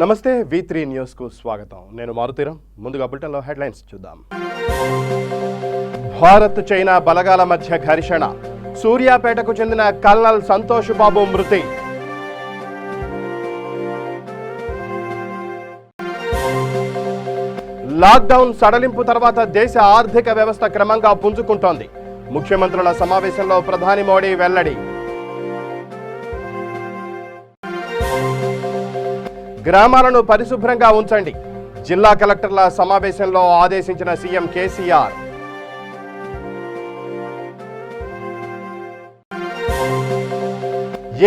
నమస్తే V3 news కు స్వాగతం. నేను మారుతీరం. ముందుగా బులెటిన్లో హెడ్లైన్స్ చూద్దాం. భారత్ చైనా బలగాల మధ్య ఘర్షణ. సూర్యాపేటకు చెందిన కల్నల్ సంతోష్ బాబు మృతి. లాక్డౌన్ సడలింపు తర్వాత దేశ ఆర్థిక వ్యవస్థ క్రమంగా పుంజుకుంటోంది. ముఖ్యమంత్రుల సమావేశంలో ప్రధాని మోడీ వెల్లడి. గ్రామాలను పరిశుభ్రంగా ఉంచండి. జిల్లా కలెక్టర్ల సమావేశంలో ఆదేశించిన సీఎం కేసీఆర్.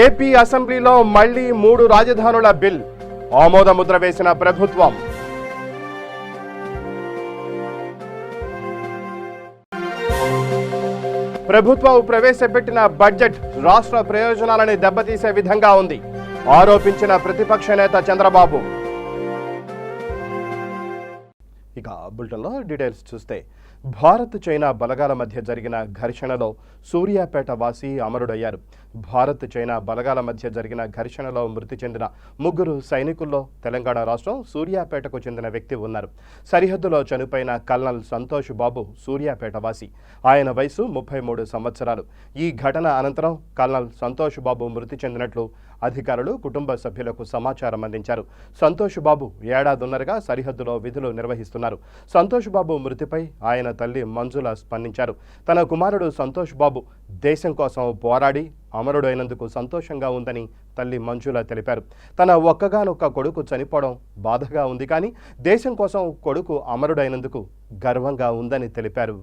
ఏపీ అసెంబ్లీలో మళ్లీ 3 రాజధానుల బిల్ ఆమోద ముద్ర వేసిన ప్రభుత్వం. ప్రభుత్వం ప్రవేశపెట్టిన బడ్జెట్ రాష్ట్ర ప్రయోజనాలని దెబ్బతీసే విధంగా ఉంది ఆరోపించిన ప్రతిపక్ష నేత చంద్రబాబు. ఇక బులెటిన్లో డీటెయిల్స్ చూస్తే భారత్ చైనా బలగాల మధ్య జరిగిన ఘర్షణలో సూర్యాపేట వాసి అమరుడయ్యారు. భారత్ చైనా బలగాల మధ్య జరిగిన ఘర్షణలో మృతి చెందిన 3 సైనికుల్లో తెలంగాణ రాష్ట్రం సూర్యాపేటకు చెందిన వ్యక్తి ఉన్నారు. సరిహద్దులో చనిపోయిన కల్నల్ సంతోష్ బాబు సూర్యాపేట వాసి. ఆయన వయసు 33 సంవత్సరాలు. ఈ ఘటన అనంతరం కల్నల్ సంతోష్ బాబు మృతి చెందినట్లు అధికారులు కుటుంబ సభ్యులకు సమాచారం అందించారు. సంతోష్ బాబు ఏడాదిన్నరగా సరిహద్దులో విధులు నిర్వహిస్తున్నారు. సంతోష్ బాబు మృతిపై ఆయన తల్లి మంజుల స్పందించారు. తన కుమారుడు సంతోష్ బాబు దేశం కోసం పోరాడి అమరుడైనందుకు సంతోషంగా ఉందని తల్లి మంజుల తెలిపారు. తన ఒక్కగానొక్క కొడుకు చనిపోవడం బాధగా ఉంది, కానీ దేశం కోసం కొడుకు అమరుడైనందుకు గర్వంగా ఉందని తెలిపారు.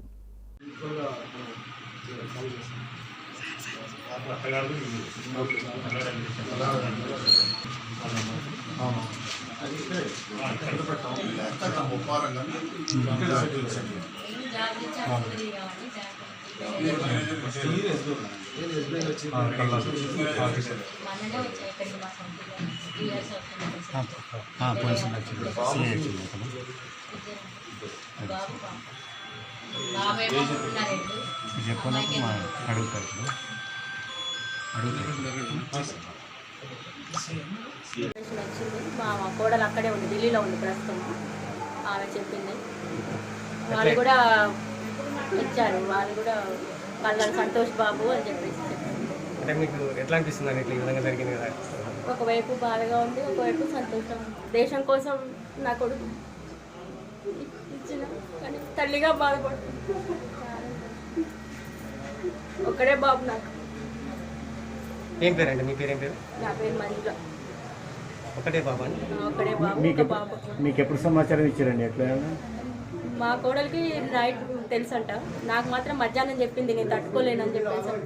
మా కోడలు అక్కడే ఉంది, ఢిల్లీలో ఉంది ప్రస్తుతం. ఆమె చెప్పింది. వాళ్ళు కూడా ఇచ్చారు. వాళ్ళు కూడా కల్నల్ సంతోష్ బాబు అని చెప్పేసి చెప్పారు. అంటే మీకు ఎట్లా అనిపిస్తుంది ఇట్లా ఈ విధంగా జరిగింది కదా? ఒకవైపు బాధగా ఉంది, ఒకవైపు సంతోషం. దేశం కోసం నా కొడుకు ఇచ్చిన, కానీ తల్లిగా బాధపడుతుంది. ఒక్కడే బాబు నాకు. ఏం పేరండి మీ పేరు? ఏం పేరు? నా పేరు మంజుల. ఒకటే బాబా అండి? ఒక్కడే బాబు. ఒక బాబు. మీకు ఎప్పుడు సమాచారం ఇచ్చారండి? ఎట్లా? మా కోడలికి నైట్ తెలుసంట, నాకు మాత్రం మధ్యాహ్నం చెప్పింది. నేను తట్టుకోలేనని చెప్పేసి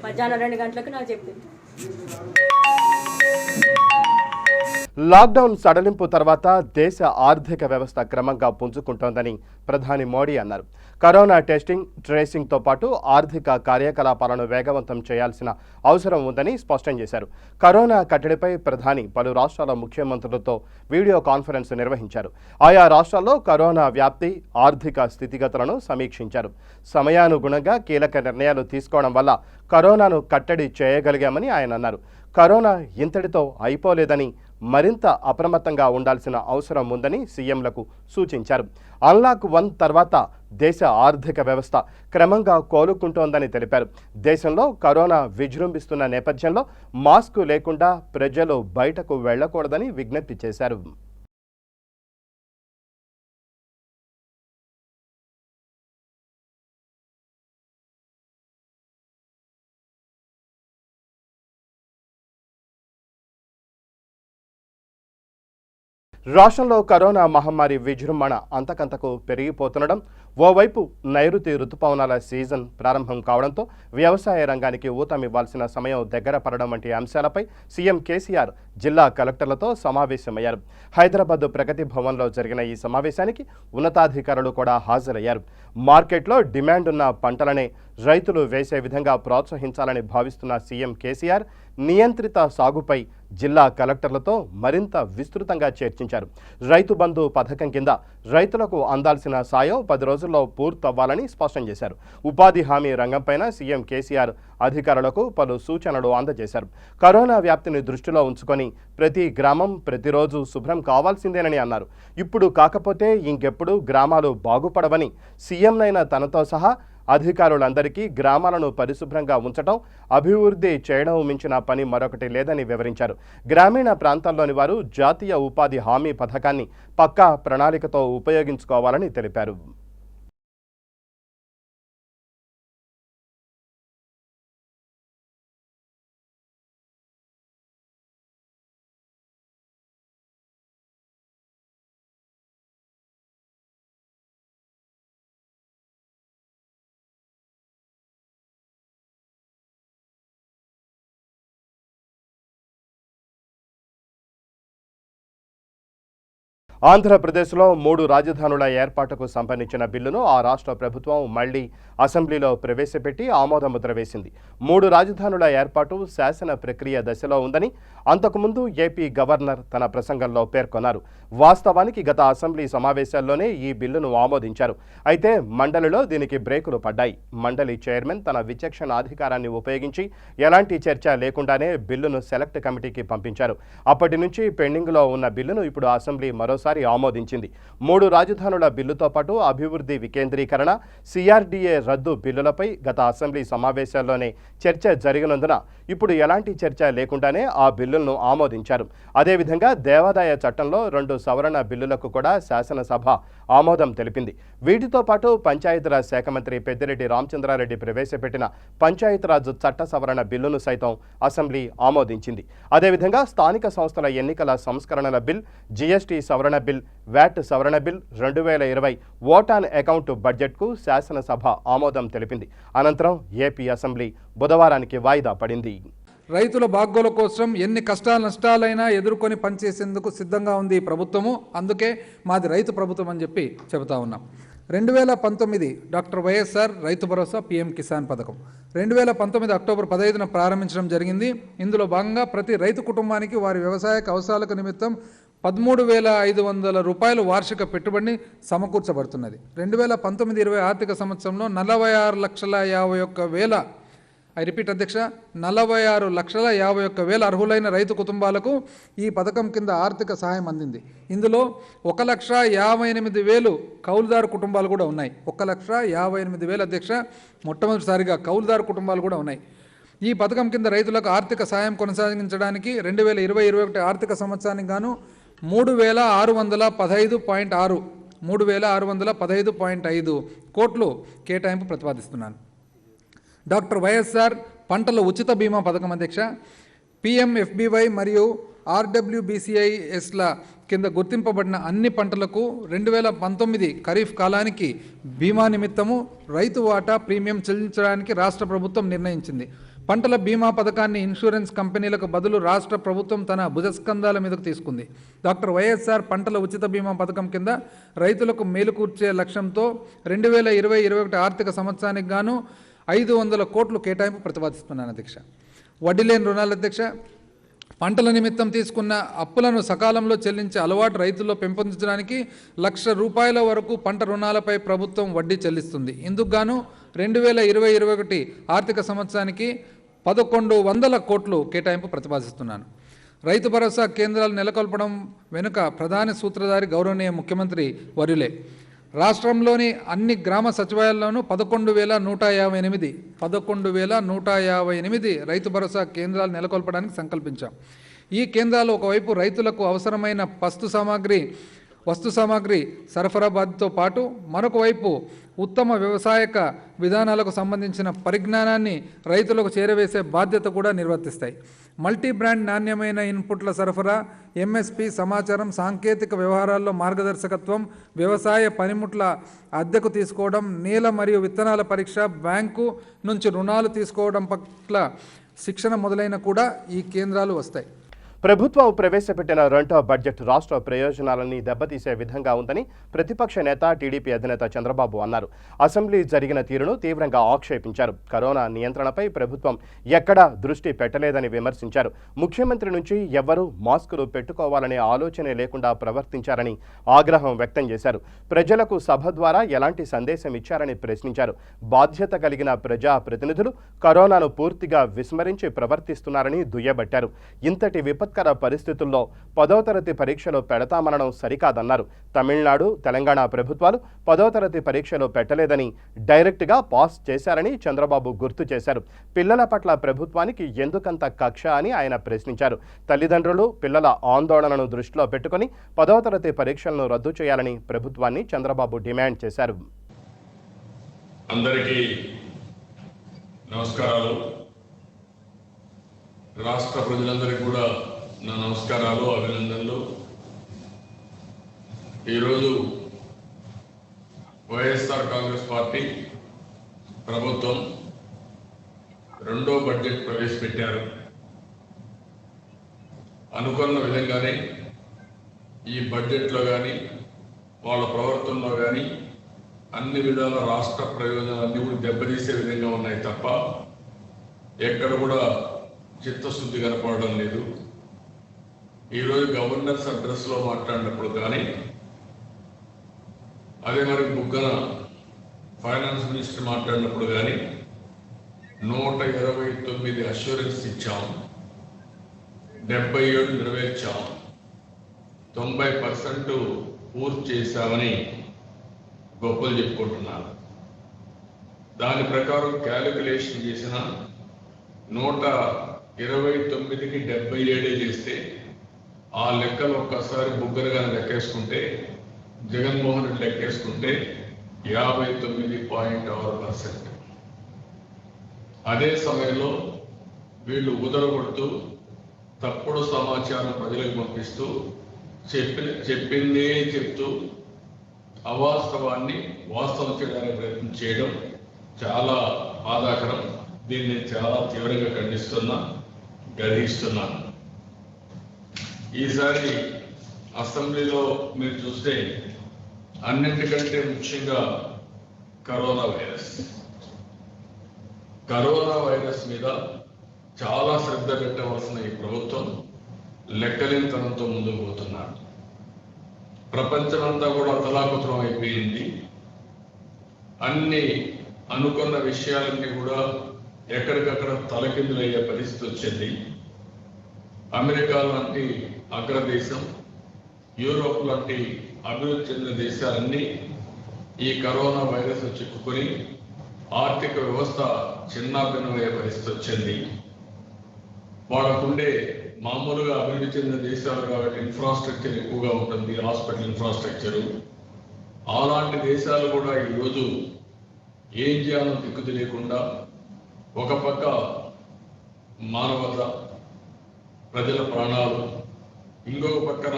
మధ్యాహ్నం 2 గంటలకు నాకు చెప్పింది. లాక్డౌన్ సడలింపు తర్వాత దేశ ఆర్థిక వ్యవస్థ క్రమంగా పుంజుకుంటోందని ప్రధాని మోడీ అన్నారు. కరోనా టెస్టింగ్, ట్రేసింగ్తో పాటు ఆర్థిక కార్యకలాపాలను వేగవంతం చేయాల్సిన అవసరం ఉందని స్పష్టం చేశారు. కరోనా కట్టడిపై ప్రధాని పలు రాష్ట్రాల ముఖ్యమంత్రులతో వీడియో కాన్ఫరెన్స్ నిర్వహించారు. ఆయా రాష్ట్రాల్లో కరోనా వ్యాప్తి, ఆర్థిక స్థితిగతులను సమీక్షించారు. సమయానుగుణంగా కీలక నిర్ణయాలు తీసుకోవడం వల్ల కరోనాను కట్టడి చేయగలిగామని ఆయన అన్నారు. కరోనా ఇంతటితో అయిపోలేదని, మరింత అప్రమత్తంగా ఉండాల్సిన అవసరం ఉందని సీఎంలకు సూచించారు. అన్లాక్ 1 తర్వాత దేశ ఆర్థిక వ్యవస్థ క్రమంగా కోలుకుంటోందని తెలిపారు. దేశంలో కరోనా విజృంభిస్తున్న నేపథ్యంలో మాస్కు లేకుండా ప్రజలు బయటకు వెళ్లకూడదని విజ్ఞప్తి చేశారు. రాష్ట్రంలో కరోనా మహమ్మారి విజృంభణ అంతకంతకు పెరిగిపోతుండడం, ఓవైపు నైరుతి రుతుపవనాల సీజన్ ప్రారంభం కావడంతో వ్యవసాయ రంగానికి ఊతమివ్వాల్సిన సమయం దగ్గర పడడం వంటి అంశాలపై సీఎం కేసీఆర్ జిల్లా కలెక్టర్లతో సమావేశమయ్యారు. హైదరాబాద్ ప్రగతి భవన్లో జరిగిన ఈ సమావేశానికి ఉన్నతాధికారులు కూడా హాజరయ్యారు. మార్కెట్లో డిమాండ్ ఉన్న పంటలనే రైతులు వేసే విధంగా ప్రోత్సహించాలని భావిస్తున్న సీఎం కేసీఆర్ నియంత్రిత సాగుపై జిల్లా కలెక్టర్లతో మరింత విస్తృతంగా చర్చించారు. రైతు బంధు పథకం కింద రైతులకు అందాల్సిన సాయం 10 రోజుల్లో పూర్తవ్వాలని స్పష్టం చేశారు. ఉపాధి హామీ రంగంపైన సీఎం కేసీఆర్ అధికారులకు పలు సూచనలు అందజేశారు. కరోనా వ్యాప్తిని దృష్టిలో ఉంచుకొని ప్రతి గ్రామం ప్రతిరోజు శుభ్రం కావాల్సిందేనని అన్నారు. ఇప్పుడు కాకపోతే ఇంకెప్పుడు గ్రామాలు బాగుపడవని సీఎంనైన తనతో సహా అధికారులందరికీ గ్రామాలను పరిశుభ్రంగా ఉంచడం, అభివృద్ధి చేయడం మించిన పని మరొకటి లేదని వివరించారు. గ్రామీణ ప్రాంతాల్లోని వారు జాతీయ ఉపాధి హామీ పథకాన్ని పక్కా ప్రణాళికతో ఉపయోగించుకోవాలని తెలిపారు. ఆంధ్రప్రదేశ్లో 3 రాజధానుల ఏర్పాటుకు సంబంధించిన బిల్లును ఆ రాష్ట్ర ప్రభుత్వం మళ్లీ అసెంబ్లీలో ప్రవేశపెట్టి ఆమోదముద్ర వేసింది. 3 రాజధానుల ఏర్పాటు శాసన ప్రక్రియ దశలో ఉందని అంతకుముందు ఏపీ గవర్నర్ తన ప్రసంగంలో పేర్కొన్నారు. వాస్తవానికి గత అసెంబ్లీ సమావేశాల్లోనే ఈ బిల్లును ఆమోదించారు. అయితే మండలిలో దీనికి బ్రేకులు పడ్డాయి. మండలి చైర్మన్ తన విచక్షణాధికారాన్ని ఉపయోగించి ఎలాంటి చర్చ లేకుండానే బిల్లును సెలెక్ట్ కమిటీకి పంపించారు. అప్పటి నుంచి పెండింగ్లో ఉన్న బిల్లును ఇప్పుడు అసెంబ్లీ మరోసారి ఆమోదించింది. 3 రాజధానుల బిల్లుతో పాటు అభివృద్ధి వికేంద్రీకరణ, సిఆర్డీఏ రద్దు బిల్లులపై గత అసెంబ్లీ సమావేశాల్లోనే చర్చ జరిగినందున ఇప్పుడు ఎలాంటి చర్చ లేకుండానే ఆ బిల్లులను ఆమోదించారు. అదేవిధంగా దేవాదాయ చట్టంలో 2 సవరణ బిల్లులకు కూడా శాసనసభ ఆమోదం తెలిపింది. వీటితో పాటు పంచాయతీరాజ్ శాఖ మంత్రి పెద్దిరెడ్డి రామచంద్రారెడ్డి ప్రవేశపెట్టిన పంచాయతీరాజ్ చట్ట సవరణ బిల్లును సైతం అసెంబ్లీ ఆమోదించింది. అదేవిధంగా స్థానిక సంస్థల ఎన్నికల సంస్కరణల బిల్, జీఎస్టీ సవరణ బిల్, వ్యాట్ సవరణ బిల్, 2020 ఓట్ ఆన్ అకౌంట్ బడ్జెట్కు శాసనసభ ఆమోదం తెలిపింది. అనంతరం ఏపీ అసెంబ్లీ బుధవారానికి వాయిదా పడింది. రైతుల బాగోల కోసం ఎన్ని కష్టాలు నష్టాలైనా ఎదుర్కొని పనిచేసేందుకు సిద్ధంగా ఉంది ఈ ప్రభుత్వము. అందుకే మాది రైతు ప్రభుత్వం అని చెప్పి చెబుతా ఉన్నాం. 2019 doctor YSR Rythu Bharosa PM Kisan పథకం 2019 అక్టోబర్ 15న ప్రారంభించడం జరిగింది. ఇందులో భాగంగా ప్రతి రైతు కుటుంబానికి వారి వ్యవసాయ అవసరాలకు నిమిత్తం 13,500 రూపాయలు వార్షిక పెట్టుబడిని సమకూర్చబడుతున్నది. 2019-20 ఆర్థిక సంవత్సరంలో 46,51,000 ఐ రిపీట్ అధ్యక్ష 46,51,000 అర్హులైన రైతు కుటుంబాలకు ఈ పథకం కింద ఆర్థిక సహాయం అందింది. ఇందులో 1,58,000 కౌలుదారు కుటుంబాలు కూడా ఉన్నాయి. 1,58,000 అధ్యక్ష మొట్టమొదటిసారిగా కౌలుదారు కుటుంబాలు కూడా ఉన్నాయి. ఈ పథకం కింద రైతులకు ఆర్థిక సాయం కొనసాగించడానికి 2020-21 ఆర్థిక సంవత్సరానికి గాను 3,615.5 కోట్లు కేటాయింపు ప్రతిపాదిస్తున్నాను. డాక్టర్ వైఎస్ఆర్ పంటల ఉచిత బీమా పథకం అధ్యక్ష పిఎంఎఫ్బివై మరియు ఆర్డబ్ల్యూబీసీఐఎస్ల కింద గుర్తింపబడిన అన్ని పంటలకు 2019 ఖరీఫ్ కాలానికి బీమా నిమిత్తము రైతు వాటా ప్రీమియం చెల్లించడానికి రాష్ట్ర ప్రభుత్వం నిర్ణయించింది. పంటల బీమా పథకాన్ని ఇన్సూరెన్స్ కంపెనీలకు బదులు రాష్ట్ర ప్రభుత్వం తన భుజస్కంధాల మీదకు తీసుకుంది. డాక్టర్ వైఎస్ఆర్ పంటల ఉచిత బీమా పథకం కింద రైతులకు మేలు కూర్చే లక్ష్యంతో 2020-21 ఆర్థిక సంవత్సరానికి గాను 500 కోట్లు కేటాయింపు ప్రతిపాదిస్తున్నాను అధ్యక్ష. వడ్డీ లేని రుణాలు అధ్యక్ష పంటల నిమిత్తం తీసుకున్న అప్పులను సకాలంలో చెల్లించే అలవాటు రైతుల్లో పెంపొందించడానికి ₹1,00,000 వరకు పంట రుణాలపై ప్రభుత్వం వడ్డీ చెల్లిస్తుంది. ఇందుకు గాను 2020-21 ఆర్థిక సంవత్సరానికి 1,100 కోట్లు కేటాయింపు ప్రతిపాదిస్తున్నాను. రైతు భరోసా కేంద్రాలు నెలకొల్పడం వెనుక ప్రధాన సూత్రధారి గౌరవనీయ ముఖ్యమంత్రి వర్యులే. రాష్ట్రంలోని అన్ని గ్రామ సచివాలయాల్లోనూ 11,158 రైతు భరోసా కేంద్రాలు నెలకొల్పడానికి సంకల్పించాం. ఈ కేంద్రాలు ఒకవైపు రైతులకు అవసరమైన వస్తు సామాగ్రి సరఫరా బాధ్యతతో పాటు మరొక వైపు ఉత్తమ వ్యవసాయక విధానాలకు సంబంధించిన పరిజ్ఞానాన్ని రైతులకు చేరవేసే బాధ్యత కూడా నిర్వర్తిస్తాయి. మల్టీ బ్రాండ్ నాణ్యమైన ఇన్పుట్ల సరఫరా, ఎంఎస్పి సమాచారం, సాంకేతిక వ్యవహారాల్లో మార్గదర్శకత్వం, వ్యవసాయ పనిముట్ల అద్దెకు తీసుకోవడం, నేల మరియు విత్తనాల పరీక్ష, బ్యాంకు నుంచి రుణాలు తీసుకోవడం పట్ల శిక్షణ మొదలైన కూడా ఈ కేంద్రాలు వస్తాయి. ప్రభుత్వం ప్రవేశపెట్టిన రెండో బడ్జెట్ రాష్ట్ర ప్రయోజనాలని దెబ్బతీసే విధంగా ఉందని ప్రతిపక్ష నేత టీడీపీ అధినేత చంద్రబాబు అన్నారు. అసెంబ్లీ జరిగిన తీరును తీవ్రంగా ఆక్షేపించారు. కరోనా నియంత్రణపై ప్రభుత్వం ఎక్కడా దృష్టి పెట్టలేదని విమర్శించారు. ముఖ్యమంత్రి నుంచి ఎవ్వరూ మాస్కులు పెట్టుకోవాలనే ఆలోచనే లేకుండా ప్రవర్తించారని ఆగ్రహం వ్యక్తం చేశారు. ప్రజలకు సభ ద్వారా ఎలాంటి సందేశం ఇచ్చారని ప్రశ్నించారు. బాధ్యత కలిగిన ప్రజా ప్రతినిధులు కరోనాను పూర్తిగా విస్మరించి ప్రవర్తిస్తున్నారని దుయ్యబట్టారు. ఇంతటి విపత్కర పరిస్థితుల్లో 10వ తరగతి పరీక్షలు పెడతామనడం సరికాదన్నారు. తమిళనాడు, తెలంగాణ ప్రభుత్వాలు 10వ తరగతి పరీక్షలు పెట్టలేదని డైరెక్ట్గా పాస్ చేశారని చంద్రబాబు గుర్తు చేశారు. పిల్లల పట్ల ప్రభుత్వానికి ఎందుకంత కక్ష అని ఆయన ప్రశ్నించారు. తల్లిదండ్రులు పిల్లల ఆందోళనను దృష్టిలో పెట్టుకుని 10వ తరగతి పరీక్షలను రద్దు చేయాలని ప్రభుత్వాన్ని చంద్రబాబు డిమాండ్ చేశారు. అందరికీ నమస్కారాలు. రాష్ట్ర ప్రజలందరికీ కూడా నా నమస్కారాలు, అభినందనలు. ఈరోజు వైఎస్ఆర్ కాంగ్రెస్ పార్టీ ప్రభుత్వం రెండో బడ్జెట్ ప్రవేశపెట్టారు. అనుకున్న విధంగానే ఈ బడ్జెట్లో కానీ వాళ్ళ ప్రవర్తనలో కానీ అన్ని విధాల రాష్ట్ర ప్రయోజనాలన్నీ కూడా దెబ్బతీసే విధంగా ఉన్నాయి తప్ప ఎక్కడ కూడా చిత్తశుద్ధి కనపడడం లేదు. ఈరోజు గవర్నర్స్ అడ్రస్లో మాట్లాడినప్పుడు కానీ, అదే మరి బుగ్గన ఫైనాన్స్ మినిస్టర్ మాట్లాడినప్పుడు కానీ 129 అష్యూరెన్స్ ఇచ్చాం, 77 నెరవేర్చాం, 90% పూర్తి చేశామని గొప్పలు చెప్పుకుంటున్నారు. దాని ప్రకారం క్యాలిక్యులేషన్ చేసిన 129కి 77 చేస్తే ఆ లెక్కలు ఒక్కసారి బుగ్గన గాని లెక్కేసుకుంటే, జగన్మోహన్ రెడ్డి లెక్కేసుకుంటే 59.6%. అదే సమయంలో వీళ్ళు ఉదరగొడుతూ తప్పుడు సమాచారం ప్రజలకు పంపిస్తూ చెప్పిందే చెప్తూ అవాస్తవాన్ని వాస్తవం చేయడానికి ప్రయత్నం చేయడం చాలా బాధాకరం. దీన్ని చాలా తీవ్రంగా గర్హిస్తున్నాను. ఈసారి అసెంబ్లీలో మీరు చూస్తే అన్నింటికంటే ముఖ్యంగా కరోనా వైరస్ మీద చాలా శ్రద్ధ పెట్టవలసిన ఈ ప్రభుత్వం లెక్కలేనితనంతో ముందుకు పోతున్నారు. ప్రపంచమంతా కూడా అతలాకుతలం అయిపోయింది. అన్ని అనుకున్న విషయాలన్నీ కూడా ఎక్కడికక్కడ తలకిందులయ్యే పరిస్థితి వచ్చింది. అమెరికా లాంటి అగ్రదేశం, యూరోప్ లాంటి అభివృద్ధి చెందిన దేశాలన్నీ ఈ కరోనా వైరస్ చిక్కుకొని ఆర్థిక వ్యవస్థ చిన్నాభిన్నమయ్యే పరిస్థితి వచ్చింది. వాళ్ళకుండే మామూలుగా అభివృద్ధి చెందిన దేశాలు కాబట్టి ఇన్ఫ్రాస్ట్రక్చర్ ఎక్కువగా ఉంటుంది, హాస్పిటల్ ఇన్ఫ్రాస్ట్రక్చరు. అలాంటి దేశాలు కూడా ఈరోజు ఏం చేయాలో దిక్కు తెలియకుండా ఒక పక్క మానవత, ప్రజల ప్రాణాలు, ఇంకొక పక్కన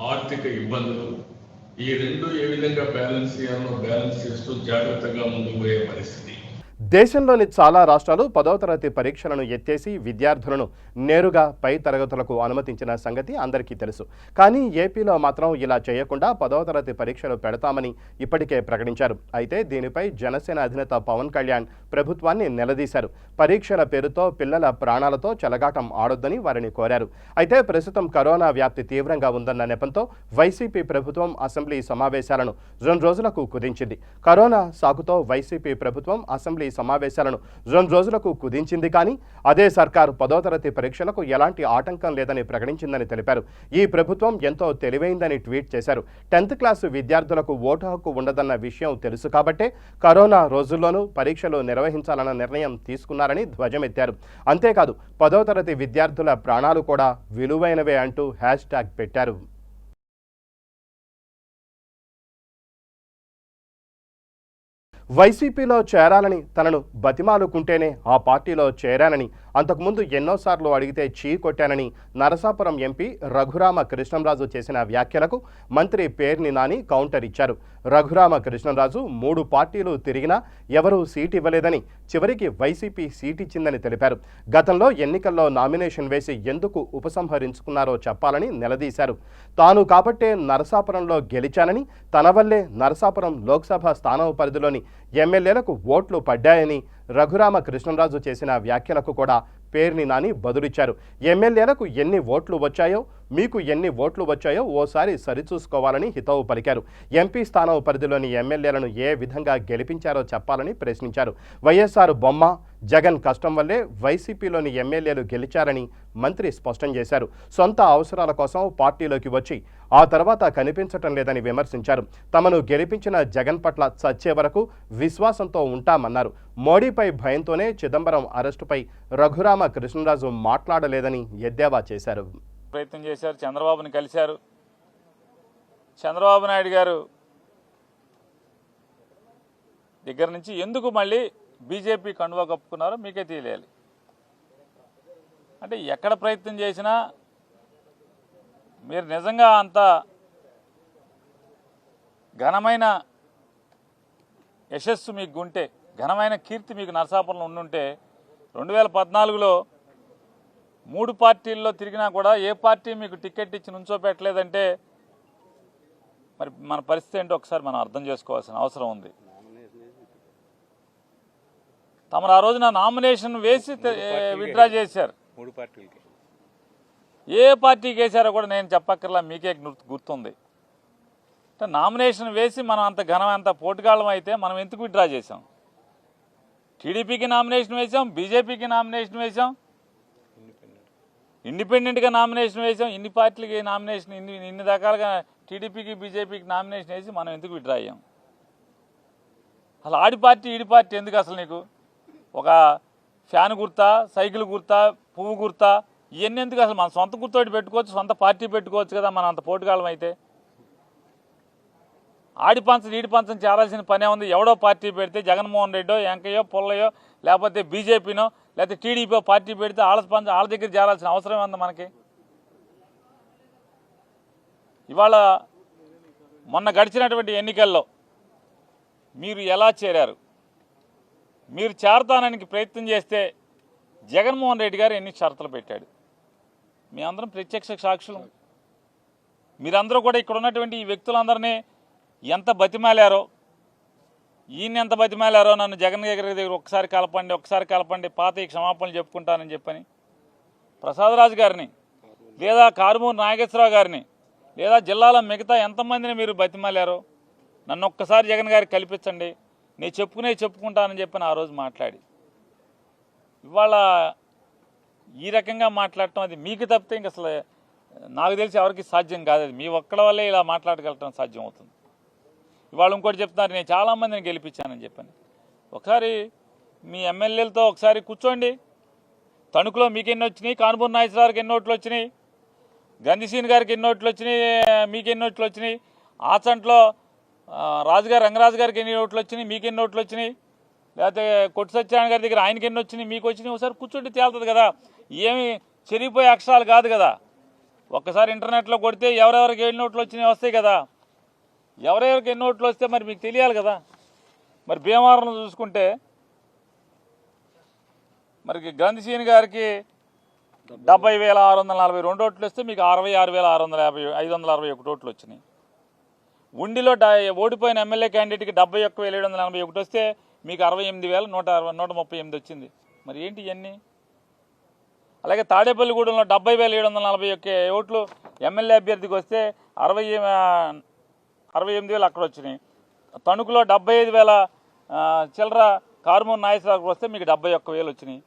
ఆర్థిక ఇబ్బందులు, ఈ రెండు ఏ విధంగా బ్యాలెన్స్ చేయాలో బ్యాలెన్స్ చేస్తూ జాగ్రత్తగా ముందుకు పోయే పరిస్థితి. దేశంలోని చాలా రాష్ట్రాలు 10వ తరగతి పరీక్షలను ఎత్తేసి విద్యార్థులను నేరుగా పై తరగతులకు అనుమతించిన సంగతి అందరికీ తెలుసు. కానీ ఏపీలో మాత్రం ఇలా చేయకుండా 10వ తరగతి పరీక్షలు పెడతామని ఇప్పటికే ప్రకటించారు. అయితే దీనిపై జనసేన అధినేత పవన్ కళ్యాణ్ ప్రభుత్వాన్ని నిలదీశారు. పరీక్షల పేరుతో పిల్లల ప్రాణాలతో చెలగాటం ఆడొద్దని వారిని కోరారు. అయితే ప్రస్తుతం కరోనా వ్యాప్తి తీవ్రంగా ఉందన్న నెపంతో వైసీపీ ప్రభుత్వం అసెంబ్లీ సమావేశాలను 2 రోజులకు కుదించింది. కరోనా సాకుతో వైసీపీ ప్రభుత్వం అసెంబ్లీ సమావేశాలను 2 రోజులకు కుదించింది. కానీ అదే సర్కారు 10వ తరగతి పరీక్షలకు ఎలాంటి ఆటంకం లేదని ప్రకటించిందని తెలిపారు. ఈ ప్రభుత్వం ఎంతో తెలివైందని ట్వీట్ చేశారు. 10th క్లాసు విద్యార్థులకు ఓటు హక్కు ఉండదన్న విషయం తెలుసు కాబట్టే కరోనా రోజుల్లోనూ పరీక్షలు నిర్వహించాలన్న నిర్ణయం తీసుకున్నారని ధ్వజమెత్తారు. అంతేకాదు 10వ తరగతి విద్యార్థుల ప్రాణాలు కూడా విలువైనవే అంటూ #ట్యాగ్ పెట్టారు. వైసీపీలో చేరాలని తనను బతిమాలుకుంటేనే ఆ పార్టీలో చేరానని అంతకుముందు ఎన్నోసార్లు అడిగితే చీ కొట్టానని నరసాపురం ఎంపీ రఘురామ కృష్ణంరాజు చేసిన వ్యాఖ్యలకు మంత్రి పేర్ని నాని కౌంటర్ ఇచ్చారు. రఘురామ కృష్ణంరాజు 3 పార్టీలు తిరిగినా ఎవరూ సీటు ఇవ్వలేదని, చివరికి వైసీపీ సీటిచ్చిందని తెలిపారు. గతంలో ఎన్నికల్లో నామినేషన్ వేసి ఎందుకు ఉపసంహరించుకున్నారో చెప్పాలని నిలదీశారు. తాను కాబట్టే నరసాపురంలో గెలిచానని, తన వల్లే నరసాపురం లోక్సభ స్థానం పరిధిలోని ఎమ్మెల్యేలకు ఓట్లు పడ్డాయని రఘురామ కృష్ణంరాజు చేసిన వ్యాఖ్యలకు కూడా పేర్ని నాని బదులిచ్చారు. ఎమ్మెల్యేలకు ఎన్ని ఓట్లు వచ్చాయో, మీకు ఎన్ని ఓట్లు వచ్చాయో ఓసారి సరిచూసుకోవాలని హితవు పలికారు. ఎంపీ స్థానం పరిధిలోని ఎమ్మెల్యేలను ఏ విధంగా గెలిపించారో చెప్పాలని ప్రశ్నించారు. వైఎస్ఆర్ బొమ్మ, జగన్ కష్టం వల్లే వైసీపీలోని ఎమ్మెల్యేలు గెలిచారని మంత్రి స్పష్టం చేశారు. సొంత అవసరాల కోసం పార్టీలోకి వచ్చి ఆ తర్వాత కనిపించటం లేదని విమర్శించారు. తమను గెలిపించిన జగన్ పట్ల చచ్చే వరకు విశ్వాసంతో ఉంటామన్నారు. మోడీపై భయంతోనే చిదంబరం అరెస్టుపై రఘురామ కృష్ణరాజు మాట్లాడలేదని ఎద్దేవా చేశారు. ప్రయత్నం చేశారు, చంద్రబాబుని కలిశారు. చంద్రబాబు నాయుడు గారు దగ్గర నుంచి ఎందుకు మళ్ళీ బీజేపీ కండువా కప్పుకున్నారో మీకే తెలియాలి. అంటే ఎక్కడ ప్రయత్నం చేసినా మీరు నిజంగా అంత ఘనమైన యశస్సు మీకు ఉంటే, ఘనమైన కీర్తి మీకు నరసాపురంలో ఉండుంటే 2014లో 3 పార్టీల్లో తిరిగినా కూడా ఏ పార్టీ మీకు టికెట్ ఇచ్చి నుంచోపెట్టలేదంటే మరి మన పరిస్థితి ఏంటో ఒకసారి మనం అర్థం చేసుకోవాల్సిన అవసరం ఉంది. తమరు ఆ రోజున నామినేషన్ వేసి విత్డ్రా చేశారు. 3 పార్టీలకి ఏ పార్టీకి వేశారో కూడా నేను చెప్పక్కర్లా, మీకే గుర్తుంది. అంటే నామినేషన్ వేసి మనం అంత ఘనం, అంత పోటుగాళ్ళం అయితే మనం ఎందుకు విత్డ్రా చేసాం? టీడీపీకి నామినేషన్ వేసాం, బీజేపీకి నామినేషన్ వేసాం, ఇండిపెండెంట్గా నామినేషన్ వేసాం. ఇన్ని పార్టీలకి నామినేషన్, ఇన్ని రకాలుగా టీడీపీకి బీజేపీకి నామినేషన్ వేసి మనం ఎందుకు విత్డ్రా అయ్యాం? అసలు ఆడి పార్టీ ఈడి పార్టీ ఎందుకు? అసలు నీకు ఒక ఫ్యాన్ గుర్తా, సైకిల్ గుర్తా, పువ్వు గుర్తా, ఇవన్నీ ఎందుకు? అసలు మన సొంత గుర్తోటి పెట్టుకోవచ్చు, సొంత పార్టీ పెట్టుకోవచ్చు కదా. మనం అంత పోటుగాళ్ళం అయితే ఆడి పంచం ఈడి పంచం చేరాల్సిన పనే ఉంది. ఎవడో పార్టీ పెడితే జగన్మోహన్ రెడ్డో, వెంకయ్యో, పుల్లయ్యో, లేకపోతే బీజేపీనో, లేకపోతే టీడీపీ పార్టీ పెడితే వాళ్ళ దగ్గర చేరాల్సిన అవసరం ఉంది మనకి. ఇవాళ మొన్న గడిచినటువంటి ఎన్నికల్లో మీరు ఎలా చేరారు? మీరు చేరతానికి ప్రయత్నం చేస్తే జగన్మోహన్ రెడ్డి గారు ఎన్ని షరతులు పెట్టాడు? మీ అందరం ప్రత్యక్ష సాక్షులు. మీరందరూ కూడా ఇక్కడ ఉన్నటువంటి ఈ వ్యక్తులందరినీ ఎంత బతిమాలారో, ఈయన ఎంత బతిమాలారో, నన్ను జగన్ గారి దగ్గర ఒకసారి కలపండి, పాత క్షమాపణలు చెప్పుకుంటానని చెప్పని ప్రసాదరాజు గారిని, లేదా కారుమూరి నాగేశ్వరరావు గారిని, లేదా జిల్లాలో మిగతా ఎంతమందిని మీరు బతిమాలారో నన్ను ఒక్కసారి జగన్ గారికి కల్పించండి, నేను చెప్పుకుంటానని చెప్పని ఆ రోజు మాట్లాడి, ఇవాళ ఈ రకంగా మాట్లాడటం అది మీకు తప్పితే ఇంక అసలు నాకు తెలిసి ఎవరికి సాధ్యం కాదు. అది మీ ఒక్కడి వల్లే ఇలా మాట్లాడగలటం సాధ్యం అవుతుంది. ఇవాళ ఇంకోటి చెప్తున్నారు, నేను చాలామందిని గెలిపించానని చెప్పని. ఒకసారి మీ ఎమ్మెల్యేలతో ఒకసారి కూర్చోండి. తణుకులో మీకు ఎన్ని వచ్చినాయి, కానుమూరి నాగేశ్వరరావుకి ఎన్ని ఓట్లు వచ్చినాయి, గంధిసీని గారికి ఎన్ని ఓట్లు వచ్చినాయి, మీకు ఎన్ని ఓట్లు వచ్చినాయి, ఆచంట్లో రంగరాజు గారికి ఎన్ని ఓట్లు వచ్చినాయి, మీకు ఎన్ని ఓట్లు వచ్చినాయి, లేకపోతే కొట్టు సత్యనారాయణ గారి దగ్గర ఆయనకి ఎన్ని వచ్చినాయి, మీకు వచ్చినాయి. ఒకసారి కూర్చుంటే తేలుతుంది కదా. ఏమి చెరిగిపోయే అక్షరాలు కాదు కదా. ఒక్కసారి ఇంటర్నెట్లో కొడితే ఎవరెవరికి ఎన్ని ఓట్లు వచ్చినాయి వస్తాయి కదా. ఎవరెవరికి ఎన్ని ఓట్లు వస్తే మరి మీకు తెలియాలి కదా. మరి భీమవరం చూసుకుంటే మరి గంధిసీని గారికి 70,642 ఓట్లు వస్తే మీకు 66,561 ఓట్లు వచ్చినాయి. ఉండిలో ఓడిపోయిన ఎమ్మెల్యే క్యాండిడేట్కి 71,741 వస్తే మీకు 68,138 వచ్చింది. మరి ఏంటి ఇవన్నీ? అలాగే తాడేపల్లిగూడెంలో 70,741 ఓట్లు ఎమ్మెల్యే అభ్యర్థికి వస్తే 68,000 అక్కడ వచ్చినాయి. తణుకులో 75,000 చిల్లర కారుమూరి నాగేశ్వరరావుకి వస్తే మీకు 71,000 వచ్చినాయి.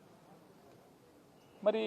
మరి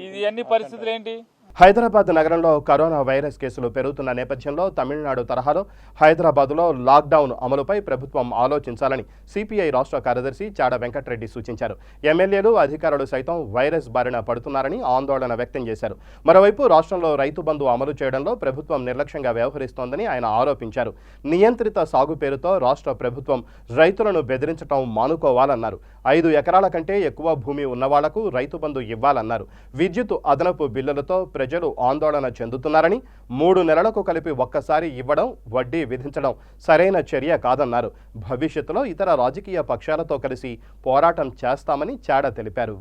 ఇది అన్ని పరిస్థితులు ఏంటి? హైదరాబాద్ నగరంలో కరోనా వైరస్ కేసులు పెరుగుతున్న నేపథ్యంలో తమిళనాడు తరహాలో హైదరాబాద్లో లాక్డౌన్ అమలుపై ప్రభుత్వం ఆలోచించాలని సిపిఐ రాష్ట్ర కార్యదర్శి చాడ వెంకటరెడ్డి సూచించారు. ఎమ్మెల్యేలు, అధికారులు సైతం వైరస్ బారిన పడుతున్నారని ఆందోళన వ్యక్తం చేశారు. మరోవైపు రాష్ట్రంలో రైతు బంధు అమలు చేయడంలో ప్రభుత్వం నిర్లక్ష్యంగా వ్యవహరిస్తోందని ఆయన ఆరోపించారు. నియంత్రిత సాగు పేరుతో రాష్ట్ర ప్రభుత్వం రైతులను బెదిరించడం మానుకోవాలన్నారు. 5 ఎకరాల కంటే ఎక్కువ భూమి ఉన్నవాళ్లకు రైతు బంధు ఇవ్వాలన్నారు. విద్యుత్ అదనపు బిల్లులతో ప్రజలు ఆందోళన చెందుతున్నారని, 3 నెలలకు కలిపి ఒక్కసారి ఇవ్వడం, వడ్డీ విధించడం సరైన చర్య కాదన్నారు. భవిష్యత్తులో ఇతర రాజకీయ పక్షాలతో కలిసి పోరాటం చేస్తామని చాడ తెలిపారు.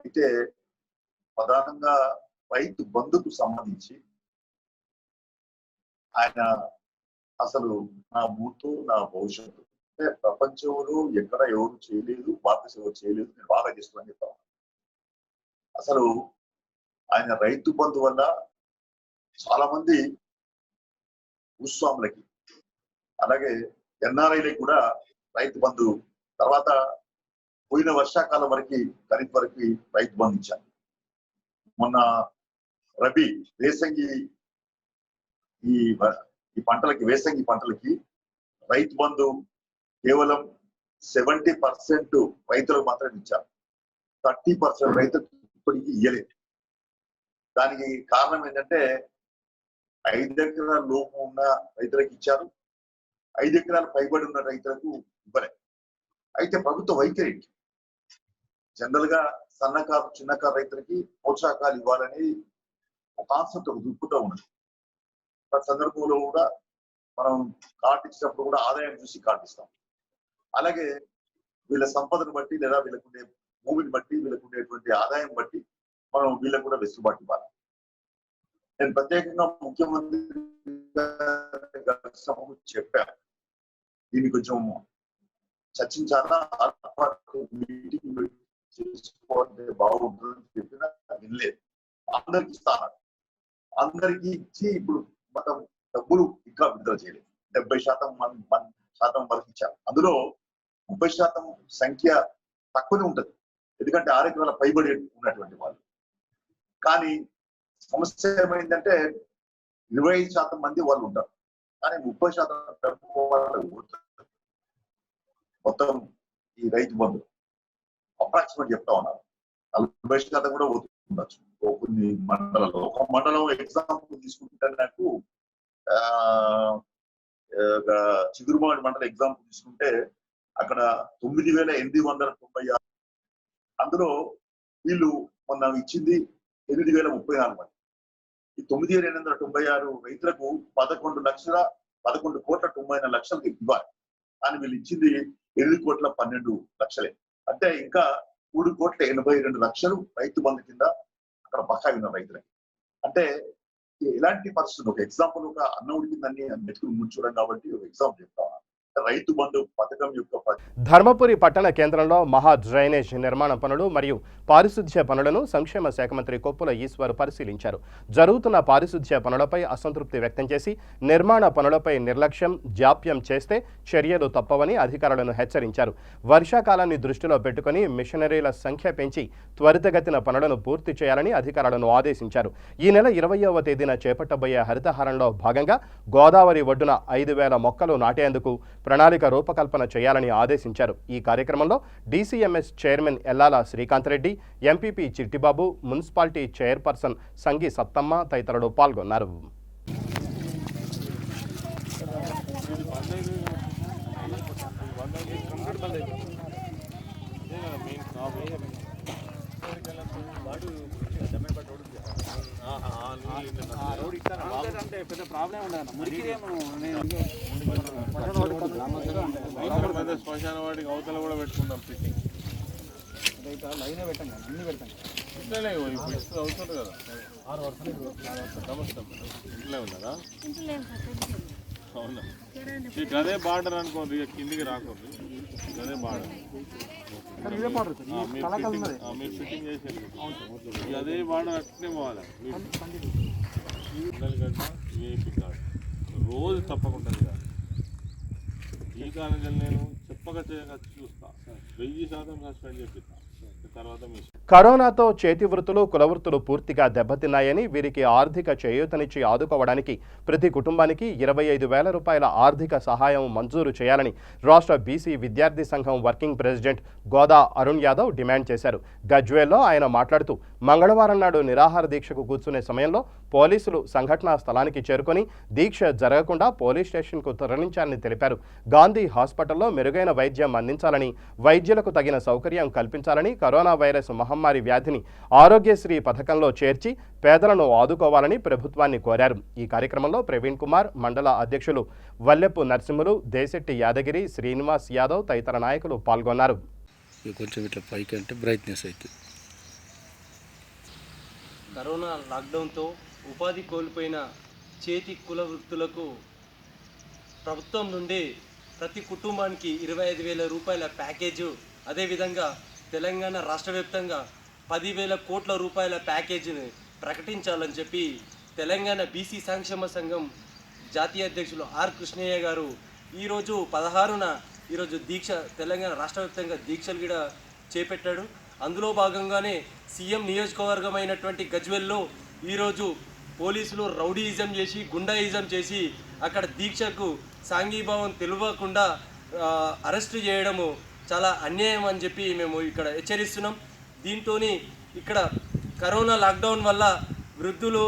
అయితే ప్రధానంగా రైతు బంధుకు సంబంధించి ఆయన అసలు నా భూతో నా భవిష్యత్తు అంటే ప్రపంచంలో ఎక్కడ ఎవరు చేయలేదు, భారతదేశం ఎవరు చేయలేదు, నేను బాగా చేస్తున్నాను చెప్తాను. అసలు ఆయన రైతు బంధు వల్ల చాలా మంది భూస్వాములకి అలాగే ఎన్ఆర్ఐలకి కూడా రైతు బంధు తర్వాత పోయిన వర్షాకాలం వరకు ఖరీఫ్ వరకు రైతు బంధు ఇచ్చారు. మొన్న రబీ వేసంగి ఈ పంటలకి వేసంగి పంటలకి రైతు బంధు కేవలం 70% రైతులకు మాత్రమే ఇచ్చారు. 30% రైతులకు ఇప్పటికీ ఇయ్యలేదు. దానికి కారణం ఏంటంటే 5 ఎకరాల లోపు ఉన్న రైతులకు ఇచ్చారు, 5 ఎకరాల పైబడి ఉన్న రైతులకు ఇవ్వలేదు. అయితే ప్రభుత్వ వైఖరి జనరల్ గా సన్నకారు చిన్నకారు రైతులకి ప్రోత్సాహకాలు ఇవ్వాలని ఒక కాన్సెప్ట్ ఒక దృక్పథం ఉన్నది. సందర్భంలో కూడా మనం కార్డు ఇచ్చినప్పుడు కూడా ఆదాయం చూసి కార్డు ఇస్తాం. అలాగే వీళ్ళ సంపదను బట్టి లేదా వీళ్ళకుండే భూమిని బట్టి వీళ్ళకుండేటువంటి ఆదాయం బట్టి మనం వీళ్ళకు కూడా వెసులుబాటు ఇవ్వాలి. నేను ప్రత్యేకంగా ముఖ్యమంత్రి చెప్పాను, దీన్ని కొంచెం చర్చించాలా, మీటింగ్ చేసుకోవాలంటే బాగుంటుందని చెప్పినా వినలేదు. అందరికి ఇస్తాను, అందరికి ఇచ్చి ఇప్పుడు మొత్తం డబ్బులు ఇంకా విడుదల చేయలేదు. 70% వరకు ఇచ్చారు. అందులో 30% సంఖ్య తక్కువనే ఉంటుంది, ఎందుకంటే 6 ఎకరాల పైబడి ఉన్నటువంటి వాళ్ళు. కానీ సమస్య ఏమైందంటే 25% మంది వాళ్ళు ఉంటారు, కానీ 30% మొత్తం ఈ రైతు బంధు అప్రాక్సిమేట్ చెప్తా ఉన్నారు. 40% కూడా ఉండొచ్చు కొన్ని మండలంలో. ఒక మండలం ఎగ్జాంపుల్ తీసుకుంటే నాకు చిగురుమాడి మండలం ఎగ్జాంపుల్ తీసుకుంటే అక్కడ 9,896, అందులో వీళ్ళు మొన్న ఇచ్చింది 8,034 మంది. ఈ 9,896 రైతులకు 11,11,99,00,000 ఇవ్వాలి, కానీ వీళ్ళు ఇచ్చింది 8,12,12,00,000. అంటే ఇంకా 3,82,00,000 రైతు బంధు కింద అక్కడ బకాయి ఉన్న రైతులకి. అంటే ఇలాంటి పరిస్థితులు ఒక ఎగ్జాంపుల్, ఒక అన్నం ఉడికిందని మెతుకులు ముంచడం కాబట్టి ఒక ఎగ్జాంపుల్ చెప్తాను. రైతు బంధు పథకం యొక్క ధర్మపురి పట్టణ కేంద్రంలో మహా డ్రైనేజ్ నిర్మాణ పనులు మరియు పారిశుధ్య పనులను సంక్షేమ శాఖ మంత్రి కొప్పుల ఈశ్వర్ పరిశీలించారు. జరుగుతున్న పారిశుధ్య పనులపై అసంతృప్తి వ్యక్తం చేసి నిర్మాణ పనులపై నిర్లక్ష్యం, జాప్యం చేస్తే చర్యలు తప్పవని అధికారులను హెచ్చరించారు. వర్షాకాలాన్ని దృష్టిలో పెట్టుకుని మిషనరీల సంఖ్య పెంచి త్వరితగతిన పనులను పూర్తి చేయాలని అధికారులను ఆదేశించారు. ఈ నెల 20వ తేదీన చేపట్టబోయే హరితహారంలో భాగంగా గోదావరి ఒడ్డున 5,000 మొక్కలు నాటేందుకు ప్రణాళిక రూపకల్పన చేయాలని ఆదేశించారు. ఈ కార్యక్రమంలో DCMS chairman Ellala Srikanth Reddy, MPP Chittibabu, municipality chairperson Sangi Sattamma తదితరులు పాల్గొన్నారు. శ్మశాన వాడికి అవతల కూడా పెట్టుకుందాం. లైన్ పెట్టండి, అన్ని పెట్టండి. ఇట్లనే ఇప్పుడు అవుతుంది కదా. నమస్తే, ఇంట్లో ఉన్నదా? అవునా, మీకు అదే బార్డర్ అనుకోండి, కిందికి రాకూడదు. అదే బార్డర్ మీరు ఫిట్టింగ్ చేసేది. అదే బార్డర్ అట్నే పోవాలి. విఐపి కార్డు రోజు తప్పకుండా చేయాలి. ఈ కారణంగా నేను చెప్పక చేయక చూస్తా, 1000% సస్పెండ్ చేపిస్తా. తర్వాత మీ కరోనాతో చేతి వృత్తులు కులవృత్తులు పూర్తిగా దెబ్బతిన్నాయని వీరికి ఆర్థిక చేయూతనిచ్చి ఆదుకోవడానికి ప్రతి కుటుంబానికి 25,000 రూపాయల ఆర్థిక సహాయం మంజూరు చేయాలని రాష్ట్ర బీసీ విద్యార్థి సంఘం వర్కింగ్ ప్రెసిడెంట్ గోదా అరుణ్ యాదవ్ డిమాండ్ చేశారు. గజ్వేల్లో ఆయన మాట్లాడుతూ మంగళవారం నాడు నిరాహార దీక్షకు కూర్చునే సమయంలో పోలీసులు సంఘటనా స్థలానికి చేరుకొని దీక్ష జరగకుండా పోలీస్ స్టేషన్కు తరలించాలని తెలిపారు. గాంధీ హాస్పిటల్లో మెరుగైన వైద్యం అందించాలని, వైద్యులకు తగిన సౌకర్యం కల్పించాలని, కరోనా వైరస్ మహమ్మారి వ్యాధిని ఆరోగ్యశ్రీ పథకంలో చేర్చి పేదలను ఆదుకోవాలని ప్రభుత్వాన్ని కోరారు. ఈ కార్యక్రమంలో ప్రవీణ్ కుమార్, మండల అధ్యక్షులు వల్లెప్పు నరసింహులు, దేశెట్టి యాదగిరి, శ్రీనివాస్ యాదవ్ తదితర నాయకులు పాల్గొన్నారు. కొంచెం ఇట్లా పైకి అంటే బ్రైట్నెస్ అవుతుంది. కరోనా లాక్డౌన్తో ఉపాధి కోల్పోయిన చేతి కుల వృత్తులకు ప్రభుత్వం నుండి ప్రతి కుటుంబానికి 25,000 రూపాయల ప్యాకేజు, అదేవిధంగా తెలంగాణ రాష్ట్ర వ్యాప్తంగా 10,000 కోట్ల రూపాయల ప్యాకేజీని ప్రకటించాలని చెప్పి తెలంగాణ బీసీ సంక్షేమ సంఘం జాతీయ అధ్యక్షులు ఆర్ కృష్ణయ్య గారు ఈరోజు 16న దీక్ష తెలంగాణ రాష్ట్ర వ్యాప్తంగా దీక్షలు కూడా చేపట్టాడు. అందులో భాగంగానే సీఎం నియోజకవర్గమైనటువంటి గజ్వేల్లో ఈరోజు పోలీసులు రౌడీయిజం చేసి, గుండాయిజం చేసి అక్కడ దీక్షకు సాంఘీభావం తెలియకుండా అరెస్టు చేయడము చాలా అన్యాయం అని చెప్పి మేము ఇక్కడ హెచ్చరిస్తున్నాం. దీంతో ఇక్కడ కరోనా లాక్డౌన్ వల్ల వృద్ధులు,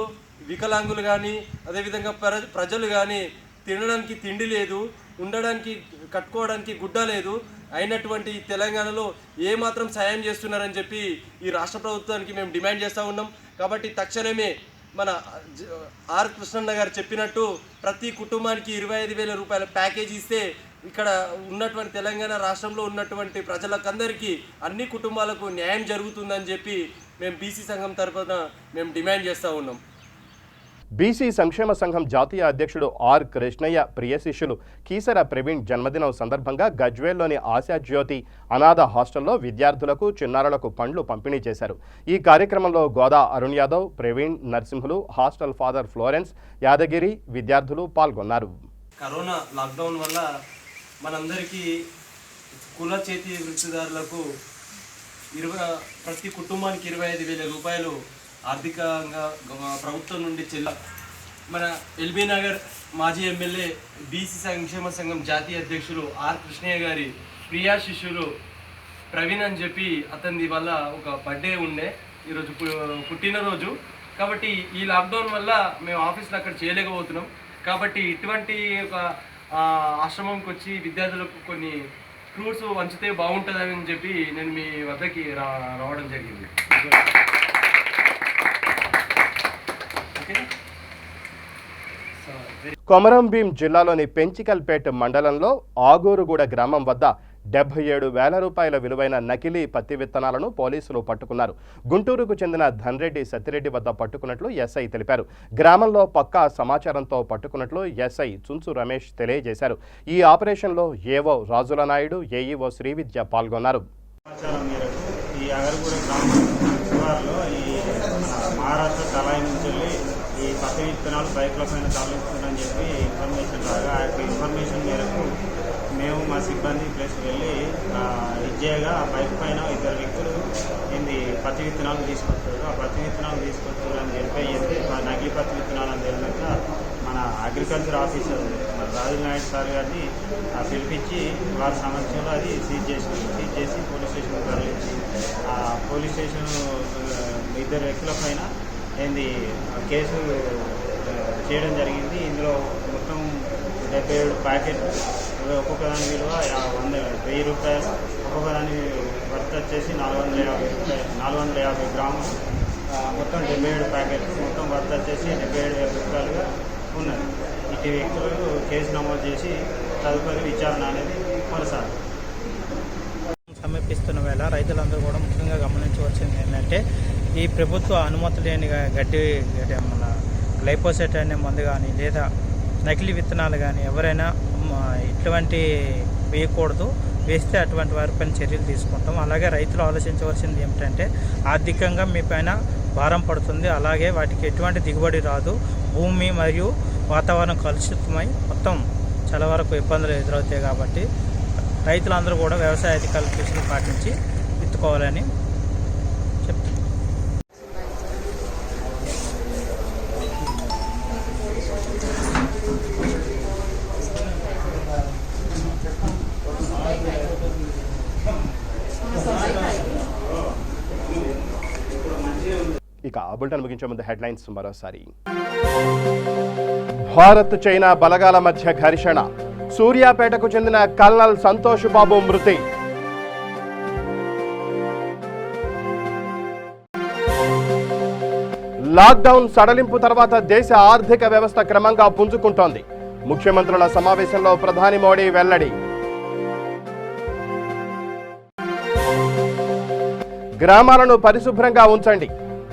వికలాంగులు కానీ, అదేవిధంగా ప్రజలు కానీ తినడానికి తిండి లేదు, ఉండడానికి కట్టుకోవడానికి గుడ్డ లేదు. అయినటువంటి తెలంగాణలో ఏమాత్రం సాయం చేస్తున్నారని చెప్పి ఈ రాష్ట్ర ప్రభుత్వానికి మేము డిమాండ్ చేస్తూ ఉన్నాం. కాబట్టి తక్షణమే మన ఆర్ కృష్ణన్న గారు చెప్పినట్టు ప్రతి కుటుంబానికి 25,000 రూపాయల ప్యాకేజీ ఇస్తే ఇక్కడ ఉన్నటువంటి తెలంగాణ రాష్ట్రంలో ఉన్నటువంటి ప్రజలకందరికీ, అన్ని కుటుంబాలకు న్యాయం జరుగుతుందని చెప్పి మేము బీసీ సంఘం తరఫున మేము డిమాండ్ చేస్తూ ఉన్నాం. బీసీ సంక్షేమ సంఘం జాతీయ అధ్యక్షుడు ఆర్ కృష్ణయ్య ప్రియ శిష్యులు కీసర ప్రవీణ్ జన్మదినం సందర్భంగా గజ్వేల్లోని ఆశాజ్యోతి అనాథ హాస్టల్లో విద్యార్థులకు, చిన్నారులకు పండ్లు పంపిణీ చేశారు. ఈ కార్యక్రమంలో Goda Arun Yadav, Praveen Narasimhulu, hostel father Florence Yadagiri విద్యార్థులు పాల్గొన్నారు. కరోనా లాక్డౌన్ వల్ల మనందరికీ కుల చేతి వృత్తిదారులకు ప్రతి కుటుంబానికి 25,000 రూపాయలు ఆర్థికంగా ప్రభుత్వం నుండి మన ఎల్బీ నగర్ మాజీ ఎమ్మెల్యే బీసీ సంక్షేమ సంఘం జాతీయ అధ్యక్షులు ఆర్ కృష్ణయ్య గారి ప్రియా శిష్యులు ప్రవీణ్ అని చెప్పి అతనిది వల్ల ఒక బర్త్డే ఉండే, ఈరోజు పుట్టినరోజు. కాబట్టి ఈ లాక్డౌన్ వల్ల మేము ఆఫీస్లో అక్కడ చేయలేకపోతున్నాం. కాబట్టి ఇటువంటి ఒక ఆశ్రమంకి వచ్చి విద్యార్థులకు కొన్ని ఫ్రూట్స్ వంచితే బాగుంటుందని చెప్పి నేను మీ వద్దకి రావడం జరిగింది. కొమరం భీం జిల్లాలోని పెంచికల్పేట్ మండలంలో ఆగూరుగూడ గ్రామం వద్ద 77,000 రూపాయల విలువైన నకిలీ పత్తి విత్తనాలను పోలీసులు పట్టుకున్నారు. గుంటూరుకు చెందిన ధన్రెడ్డి సత్తిరెడ్డి వద్ద పట్టుకున్నట్లు ఎస్ఐ తెలిపారు. గ్రామంలో పక్కా సమాచారంతో పట్టుకున్నట్లు ఎస్ఐ చుంచు రమేష్ తెలియజేశారు. ఈ ఆపరేషన్లో ఏవో రాజుల నాయుడు, ఏఈఓ శ్రీవిద్య పాల్గొన్నారు. మహారాష్ట్ర తలాయి నుంచి ఈ పత్తి విత్తనాలు బైక్ల పైన తరలిస్తుందని చెప్పి ఇన్ఫర్మేషన్ రాగా, ఆ యొక్క ఇన్ఫర్మేషన్ మేరకు మేము మా సిబ్బంది ప్లస్ వెళ్ళి విజయగా ఆ బైక్ పైన 2 వ్యక్తులు పత్తి విత్తనాలు తీసుకొస్తారు. ఆ పత్తి విత్తనాలు తీసుకొస్తారు అని చెప్పి నకిలీ పత్తి విత్తనాలు అని తెలియక మన అగ్రికల్చర్ ఆఫీసర్ మన రాజు నాయుడు సార్ గారిని పిలిపించి వారి సమక్షంలో అది సీజ్ చేసి పోలీస్ స్టేషన్కి తరలించి ఆ పోలీస్ స్టేషన్ 2 వ్యక్తుల పైన కేసు చేయడం జరిగింది. ఇందులో మొత్తం 77 ప్యాకెట్లు, ఒక్కొక్క దాని విలువ 1,000 రూపాయలు, ఒక్కొక్క దాని వర్త్ వచ్చేసి 450 గ్రాములు, మొత్తం 77 ప్యాకెట్లు, మొత్తం వర్త్ వచ్చేసి 77,000 రూపాయలుగా ఉన్నది. ఇటు వ్యక్తులు కేసు నమోదు చేసి తదుపరి విచారణ అనేది కొనసాగుతుంది. సమీపిస్తున్న వేళ రైతులందరూ కూడా ముఖ్యంగా గమనించవలసింది ఏంటంటే, ఈ ప్రభుత్వ అనుమతి లేని గడ్డి మన గ్లైపోసేట్ అనే మందు కానీ లేదా నకిలీ విత్తనాలు కానీ ఎవరైనా ఇటువంటి వేయకూడదు. వేస్తే అటువంటి వారిపైన చర్యలు తీసుకుంటాం. అలాగే రైతులు ఆలోచించవలసింది ఏమిటంటే, ఆర్థికంగా మీ పైన భారం పడుతుంది, అలాగే వాటికి ఎటువంటి దిగుబడి రాదు. భూమి మరియు వాతావరణం కలుషితమై మొత్తం చాలా వరకు ఇబ్బందులు ఎదురవుతాయి. కాబట్టి రైతులందరూ కూడా వ్యవసాయ అధికారుల సూచనలు పాటించి విత్తుకోవాలని ఇక బులెటిన్ ముగించే ముందు హెడ్లైన్స్ మరోసారి. భారత్ చైనా బలగాల మధ్య ఘర్షణ, సూర్యాపేటకు చెందిన కల్నల్ సంతోష్ బాబు మృతి. లాక్డౌన్ సడలింపు తర్వాత దేశ ఆర్థిక వ్యవస్థ క్రమంగా పుంజుకుంటోంది. ముఖ్యమంత్రుల సమావేశంలో ప్రధాని మోడీ వెల్లడి. గ్రామాలను పరిశుభ్రంగా ఉంచండి,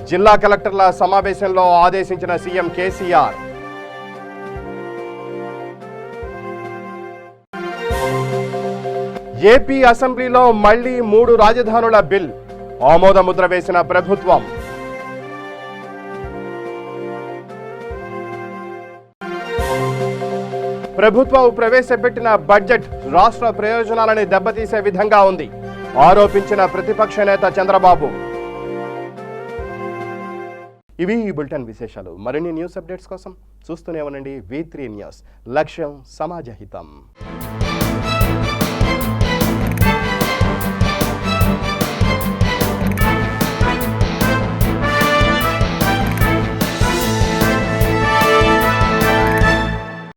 జిల్లా కలెక్టర్ల సమావేశంలో ఆదేశించిన సీఎం కేసీఆర్. ఏపీ అసెంబ్లీలో మళ్లీ 3 రాజధానుల బిల్, ఆమోద ముద్ర వేసిన ప్రభుత్వం. ప్రభుత్వం ప్రవేశపెట్టిన బడ్జెట్ రాష్ట్ర ప్రయోజనాలని దెబ్బతీసే విధంగా ఉంది, ఆరోపించిన ప్రతిపక్ష నేత చంద్రబాబు. ఇవి ఈ బులెటిన్ విశేషాలు. మరిన్ని న్యూస్ అప్డేట్స్ కోసం చూస్తూనే ఉండండి V3 న్యూస్. లక్ష్యం సమాజహితం.